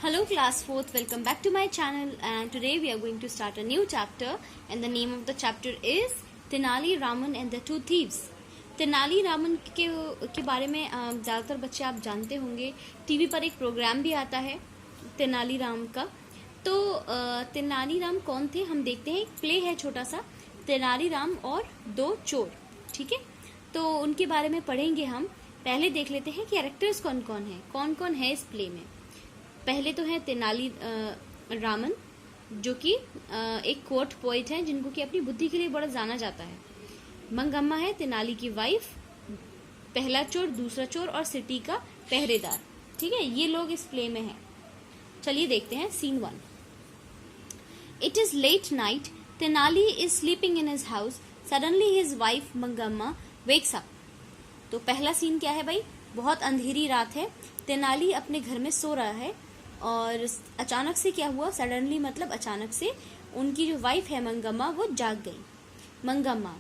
Hello class 4th, welcome back to my channel and today we are going to start a new chapter and the name of the chapter is Tenali Raman and the Two Thieves. Tenali Raman के बारे में ज़्यादातर बच्चे आप जानते होंगे। TV पर एक प्रोग्राम भी आता है तेनाली राम का। तो तेनाली राम कौन थे हम देखते हैं। एक प्ले है छोटा सा, तेनाली राम और दो चोर। ठीक है, तो उनके बारे में पढ़ेंगे हम। पहले देख लेते हैं कैरेक्टर्स कौन कौन है इस प्ले में। पहले तो है तेनाली रामन, जो कि एक कोर्ट पोइट है जिनको कि अपनी बुद्धि के लिए बड़ा जाना जाता है। मंगम्मा है तेनाली की वाइफ, पहला चोर, दूसरा चोर और सिटी का पहरेदार। ठीक है, ये लोग इस प्ले में हैं। चलिए देखते हैं scene 1। It is late night, Tenali is sleeping in his house, suddenly his wife Mangamma wakes up. तो पहला सीन क्या है भाई, बहुत अंधेरी रात है, तेनाली अपने घर में सो रहा है और अचानक से क्या हुआ, सडनली मतलब अचानक से उनकी जो वाइफ है मंगम्मा वो जाग गई। Mangamma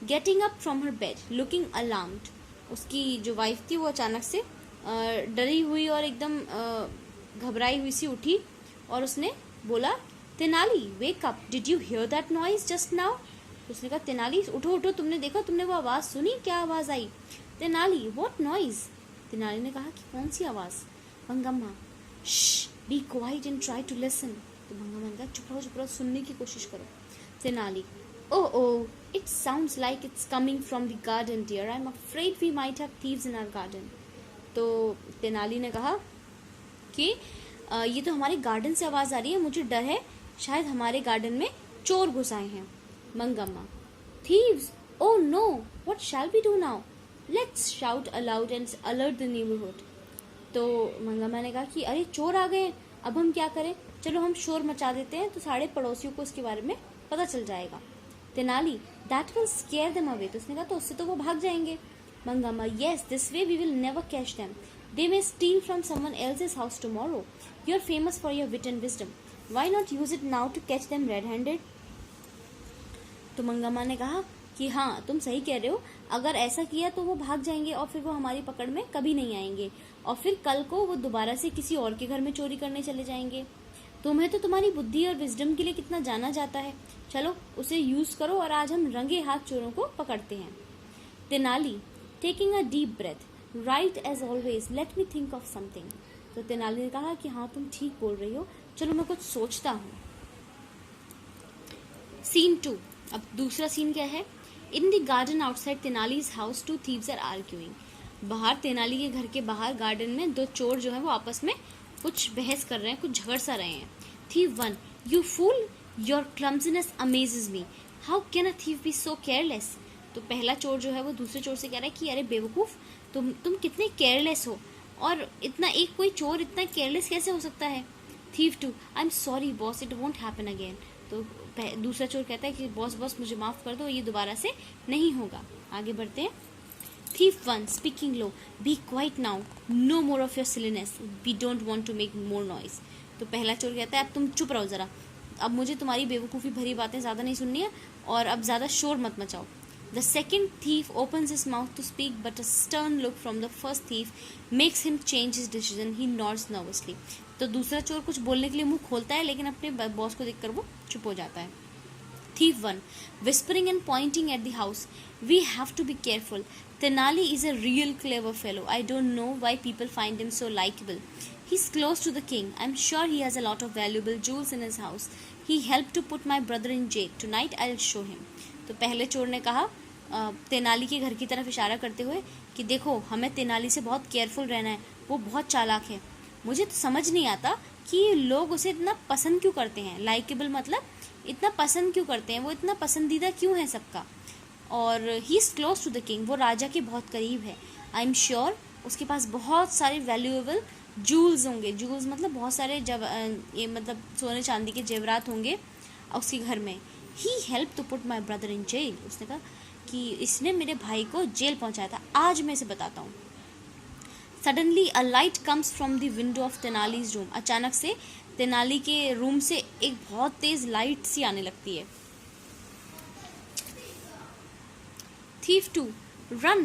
getting up from her bed looking alarmed, उसकी जो वाइफ थी वो अचानक से डरी हुई और एकदम घबराई हुई सी उठी और उसने बोला, Tenali wake up, did you here that noise just now. उसने कहा, तेनाली उठो उठो, तुमने देखा, तुमने वो आवाज़ सुनी, क्या आवाज़ आई। Tenali what noise. तेनाली ने कहा कि कौन सी आवाज़। Mangamma be quiet and try to listen. तो मंगम्मा ने कहा चुप रहो, सुनने की कोशिश करो। Tenali oh, it sounds like it's coming from the garden dear, I'm afraid we might have thieves in our garden. तो तेनाली ने कहा कि ये तो हमारे गार्डन से आवाज़ आ रही है, मुझे डर है शायद हमारे गार्डन में चोर घुस आए हैं। Mangamma thieves, oh no, what shall we do now, let's shout aloud and alert the neighborhood. तो मंगम्मा ने कहा कि अरे चोर आ गए, अब हम क्या करें, चलो हम शोर मचा देते हैं तो सारे पड़ोसियों को इसके बारे में पता चल जाएगा। Tenali that will scare them away, तो उसने कहा तो उससे तो वो भाग जाएंगे। Mangamma yes, this way we will never catch them, they may steal from someone else's house tomorrow, you are famous for your wit and wisdom, why not use it now to catch them red handed. तो मंगम्मा ने कहा कि हाँ तुम सही कह रहे हो, अगर ऐसा किया तो वो भाग जाएंगे और फिर वो हमारी पकड़ में कभी नहीं आएंगे और फिर कल को वो दोबारा से किसी और के घर में चोरी करने चले जाएंगे। तुम्हें तो तुम्हारी बुद्धि और विजडम के लिए कितना जाना जाता है, चलो उसे यूज करो और आज हम रंगे हाथ चोरों को पकड़ते हैं। Tenali taking a deep breath, right as always, let me think of something. तो तेनाली ने कहा कि हाँ तुम ठीक बोल रही हो, चलो मैं कुछ सोचता हूँ। सीन 2, अब दूसरा सीन क्या है। In the garden outside Tenali's house two thieves are arguing. बाहर तेनाली के घर के बाहर गार्डन में दो चोर जो है वो आपस में कुछ बहस कर रहे हैं, कुछ झगड़ सा रहे हैं। Thief 1, you fool, your clumsiness amazes me, how can a thief be so careless. तो पहला चोर जो है वो दूसरे चोर से कह रहा है कि अरे बेवकूफ़, तुम कितने केयरलेस हो और इतना एक कोई चोर इतना केयरलेस कैसे हो सकता है। Thief 2, I am sorry boss, it won't happen again. तो दूसरा चोर कहता है कि बॉस मुझे माफ़ कर दो, ये दोबारा से नहीं होगा। आगे बढ़ते हैं। Thief 1 speaking low, be quiet now, no more of your silliness, we don't want to make more noise. तो पहला चोर कहता है अब तुम चुप रहो ज़रा, अब मुझे तुम्हारी बेवकूफ़ी भरी बातें ज़्यादा नहीं सुननी है और अब ज़्यादा शोर मत मचाओ। The second thief opens his mouth to speak, but a stern look from the first thief makes him change his decision. He nods nervously. तो दूसरा चोर कुछ बोलने के लिए मुंह खोलता है लेकिन अपने बॉस को देखकर वो चुप हो जाता है। Thief 1 whispering and pointing at the house, we have to be careful, Tenali is a real clever fellow, I don't know why people find him so likable, he's close to the king, I'm sure he has a lot of valuable jewels in his house, he helped to put my brother in jail, tonight I'll show him. तो पहले चोर ने कहा तेनाली के घर की तरफ इशारा करते हुए कि देखो हमें तेनाली से बहुत केयरफुल रहना है, वो बहुत चालाक है, मुझे तो समझ नहीं आता कि लोग उसे इतना पसंद क्यों करते हैं। लाइकेबल मतलब इतना पसंद क्यों करते हैं, वो इतना पसंदीदा क्यों है सबका। और he is close to the king, वो राजा के बहुत करीब है। आई एम श्योर उसके पास बहुत सारे वैल्यूएबल जूल्स होंगे, जूल्स मतलब बहुत सारे ये मतलब सोने चांदी के जेवरात होंगे उसके घर में। He help to put my brother in jail, उसने कहा कि इसने मेरे भाई को जेल पहुंचाया था, आज मैं इसे बताता हूँ। Suddenly a light comes from the window of Tenali's room, अचानक से तेनाली के रूम से एक बहुत तेज लाइट सी आने लगती है। Thief 2 run,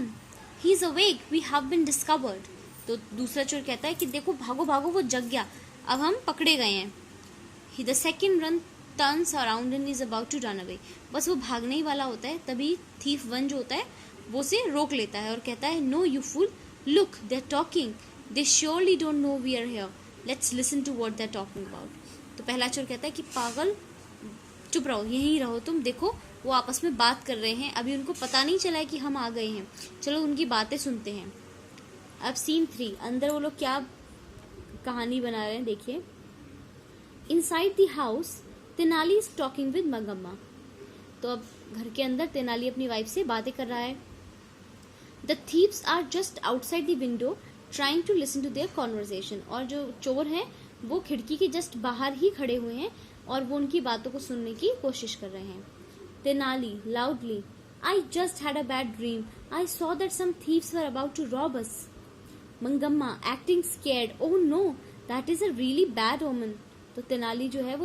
he is awake, we have been discovered. तो दूसरा चोर कहता है कि देखो भागो भागो, वो जग गया, अब हम पकड़े गए हैं। The second run turns around and is about to run away. बस वो भागने ही वाला होता है, तभी थीफ 1 जो होता है वो उसे रोक लेता है और कहता है, no you fool, look they are talking, they surely don't know we are here, let's listen to what they are talking about. तो पहला चोर कहता है कि पागल, चुप रहो, यहीं रहो तुम, देखो वो आपस में बात कर रहे हैं, अभी उनको पता नहीं चला है कि हम आ गए हैं, चलो उनकी बातें सुनते हैं। अब सीन 3, अंदर वो लोग क्या कहानी बना रहे हैं देखिए। Inside the house Tenali is talking with Mangamma. तो अब घर के अंदर तेनाली अपनी वाइफ से बातें कर रहा है। The thieves are just outside the window trying to listen to their conversation. और जो चोर हैं वो खिड़की के जस्ट बाहर ही खड़े हुए हैं और वो उनकी बातों को सुनने की कोशिश कर रहे हैं। Tenali loudly, I just had a bad dream, I saw that some thieves were about to rob us. Mangamma acting scared, oh no that is a really bad omen. तो तेनाली जो है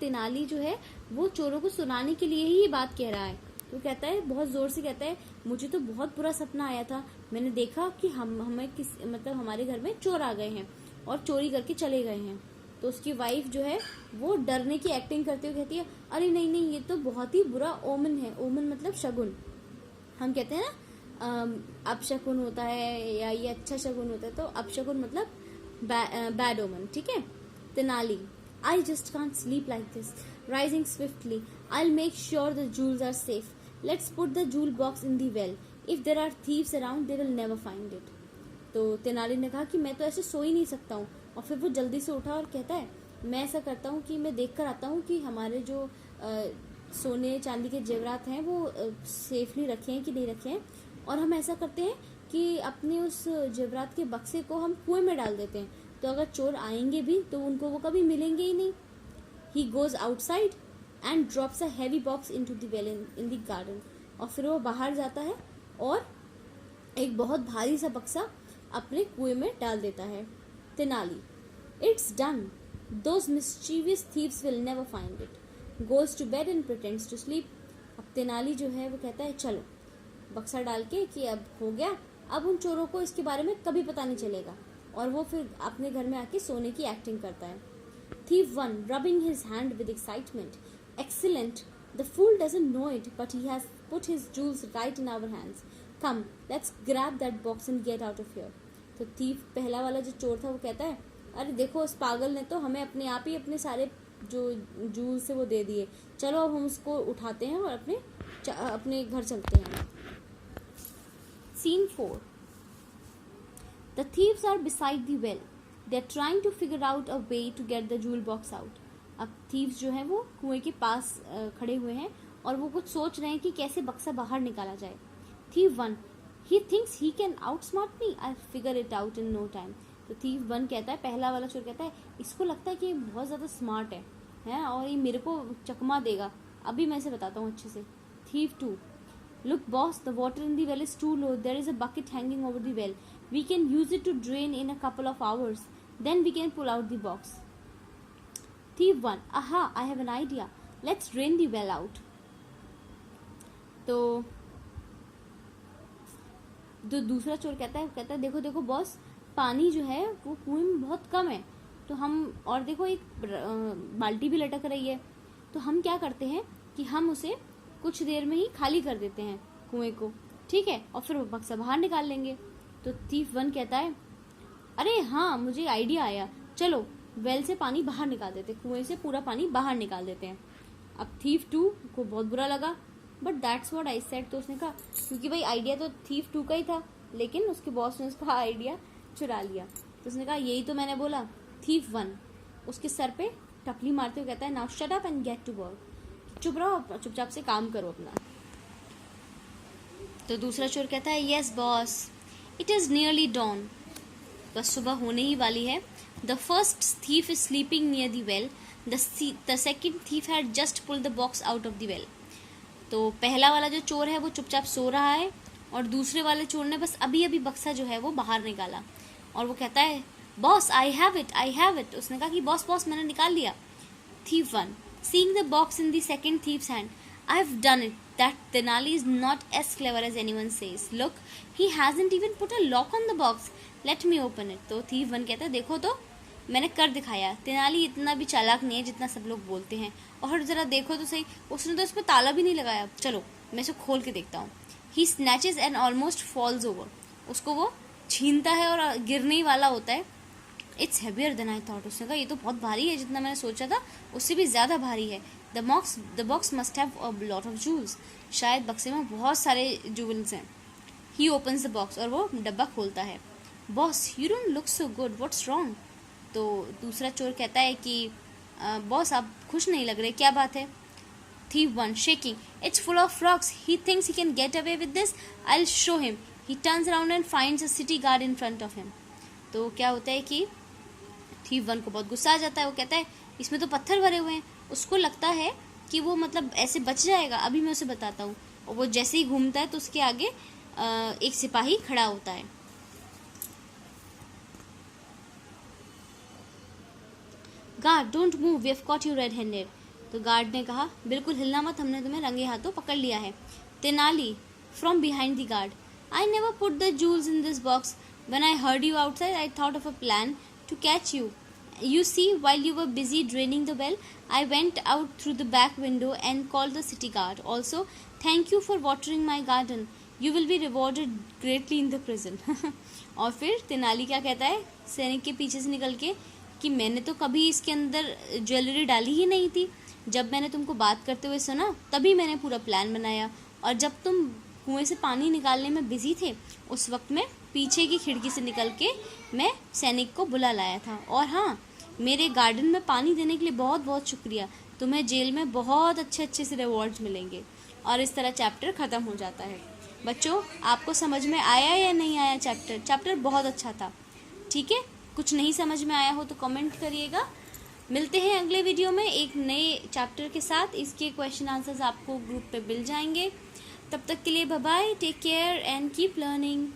तेनाली जो है वो चोरों को सुनाने के लिए ही ये बात कह रहा है। तो कहता है, बहुत जोर से कहता है, मुझे तो बहुत बुरा सपना आया था, मैंने देखा कि हमारे घर में चोर आ गए हैं और चोरी करके चले गए हैं। तो उसकी वाइफ जो है वो डरने की एक्टिंग करते हुए कहती है, अरे नहीं नहीं, ये तो बहुत ही बुरा ओमन है। ओमन मतलब शगुन, हम कहते हैं ना अपशकुन होता है या ये अच्छा शगुन होता है, तो अपशकुन मतलब बैड ओमन, ठीक है। Tenali, I just can't sleep like this. Rising swiftly, I'll make sure the jewels are safe. Let's put the jewel box in the well. If there are thieves around, they will never find it. तो तेनाली ने कहा कि मैं तो ऐसे सो ही नहीं सकता हूँ। और फिर वो जल्दी से उठा और कहता है, मैं ऐसा करता हूँ कि मैं देख कर आता हूँ कि हमारे जो सोने चांदी के जेवरात हैं वो सेफली रखे हैं कि नहीं रखे हैं, और हम ऐसा करते हैं कि अपने उस जेवरात के बक्से को हम कुएं में डाल देते हैं, तो अगर चोर आएंगे भी तो उनको वो कभी मिलेंगे ही नहीं। He goes outside and drops a heavy box into the well in the garden. और फिर वो बाहर जाता है और एक बहुत भारी सा बक्सा अपने कुएं में डाल देता है। Tenali, It's done. Those mischievous thieves will never find it. Goes to bed and pretends to sleep. अब तेनाली जो है वो कहता है, चलो बक्सा डाल के कि अब हो गया, अब उन चोरों को इसके बारे में कभी पता नहीं चलेगा, और वो फिर अपने घर में आके सोने की एक्टिंग करता है। Thief 1, rubbing his hand with excitement. Excellent. The fool doesn't know it, but he has put his jewels right in our hands. Come, let's grab that box and get out of here. तो thief पहला वाला जो चोर था वो कहता है, अरे देखो उस पागल ने तो हमें अपने आप ही अपने सारे जो जूल से वो दे दिए, चलो अब हम उसको उठाते हैं और अपने घर चलते हैं। Scene 4. The thieves are beside the well. They are trying to figure out a way to get the jewel box out. अब thieves जो हैं वो कुएं के पास खड़े हुए हैं और वो कुछ सोच रहे हैं कि कैसे बक्सा बाहर निकाला जाए। Thief 1, he thinks he can outsmart me. I'll figure it out in no time. तो Thief 1 कहता है, पहला वाला चोर कहता है, इसको लगता है कि ये बहुत ज़्यादा स्मार्ट है और ये मेरे को चकमा देगा, अभी मैं इसे बताता हूँ अच्छे से। Thief 2, look boss, the water in the well is too low. There is a bucket hanging over the well. We can use it to drain in a couple of hours. Then we can pull out the box. Thief 1, aha, I have an idea. Let's drain the well out. तो जो दूसरा चोर कहता है देखो देखो boss, पानी जो है वो कुएं में बहुत कम है, तो हम, और देखो एक बाल्टी भी लटक रही है, तो हम क्या करते हैं कि हम उसे कुछ देर में ही खाली कर देते हैं कुएं को, ठीक है, और फिर वो बक्सा बाहर निकाल लेंगे। तो थीफ 1 कहता है, अरे हाँ मुझे आइडिया आया, चलो वेल से पानी बाहर निकाल देते, कुएं से पूरा पानी बाहर निकाल देते हैं। अब थीफ 2 को बहुत बुरा लगा, but that's what I said, तो उसने कहा, क्योंकि भाई आइडिया तो थीफ 2 का ही था, लेकिन उसके बॉस ने उसका आइडिया चुरा लिया, तो उसने कहा यही तो मैंने बोला। थीफ 1 उसके सर पे टपली मारते हुए कहता है, now shut up and get to work, चुप रहो, चुपचाप से काम करो अपना। तो दूसरा चोर कहता है, yes boss, it is nearly dawn, बस सुबह होने ही वाली है। The first thief is sleeping near the well, the second thief had just pulled the box out of the well. तो पहला वाला जो चोर है वो चुपचाप सो रहा है और दूसरे वाले चोर ने बस अभी अभी बक्सा जो है वो बाहर निकाला, और वो कहता है, बॉस आई हैव इट, उसने कहा कि बॉस मैंने निकाल लिया। Thief 1, seeing the box in the second thief's hand, I've done it. That Tenali is not as clever as anyone says. Look, he hasn't even put a lock on the box. Let me open it. तो Thief 1 कहता है, देखो तो मैंने कर दिखाया। तेनाली इतना भी चालाक नहीं है जितना सब लोग बोलते हैं। और ज़रा देखो तो सही, उसने तो इस पर ताला भी नहीं लगाया। चलो मैं इसे खोल के देखता हूँ। ही snatches and almost false over. उसको वो छीनता है और गिरने ही वाला होता है। It's heavier than I thought. उसने कहा ये तो बहुत भारी है, जितना मैंने सोचा था उससे भी ज़्यादा भारी है। The box must have a lot of jewels. शायद बक्से में बहुत सारे जूल्स हैं। ही ओपन्स द बॉक्स, और वो डब्बा खोलता है। Boss you don't look so good, what's wrong? तो दूसरा चोर कहता है कि बॉस आप खुश नहीं लग रहे, क्या बात है? Thief 1 shaking. It's full of frogs. He thinks he can get away with this. I'll show him. He turns around and finds a city guard in front of him. तो क्या होता है कि Thief 1 को बहुत गुस्सा आ जाता है। वो कहता है इसमें तो पत्थर भरे हुए हैं। उसको लगता है कि वो मतलब ऐसे बच जाएगा। अभी मैं उसे बताता हूँ। और वो जैसे ही घूमता है तो उसके आगे एक सिपाही खड़ा होता है। Guard don't move, we have caught you red handed. तो गार्ड ने कहा बिल्कुल हिलना मत, हमने तुम्हें रंगे हाथों पकड़ लिया है। Tenali from behind the guard, I never put the jewels in this box. When I heard you outside I thought of a plan to catch you. You see, while you were busy draining the well, I went out through the back window and called the city guard. Also, thank you for watering my garden. You will be rewarded greatly in the prison. और फिर तेनाली क्या कहता है सैनिक के पीछे से निकल के कि मैंने तो कभी इसके अंदर ज्वेलरी डाली ही नहीं थी। जब मैंने तुमको बात करते हुए सुना तभी मैंने पूरा प्लान बनाया, और जब तुम कुएं से पानी निकालने में बिजी थे उस वक्त मैं पीछे की खिड़की से निकल के मैं सैनिक को बुला लाया था। और हाँ, मेरे गार्डन में पानी देने के लिए बहुत बहुत शुक्रिया। तुम्हें जेल में बहुत अच्छे से रिवॉर्ड्स मिलेंगे। और इस तरह चैप्टर ख़त्म हो जाता है। बच्चों आपको समझ में आया या नहीं आया? चैप्टर बहुत अच्छा था। ठीक है, कुछ नहीं समझ में आया हो तो कमेंट करिएगा। मिलते हैं अगले वीडियो में एक नए चैप्टर के साथ। इसके क्वेश्चन आंसर्स आपको ग्रुप पे मिल जाएंगे। तब तक के लिए bye bye, take care and keep learning.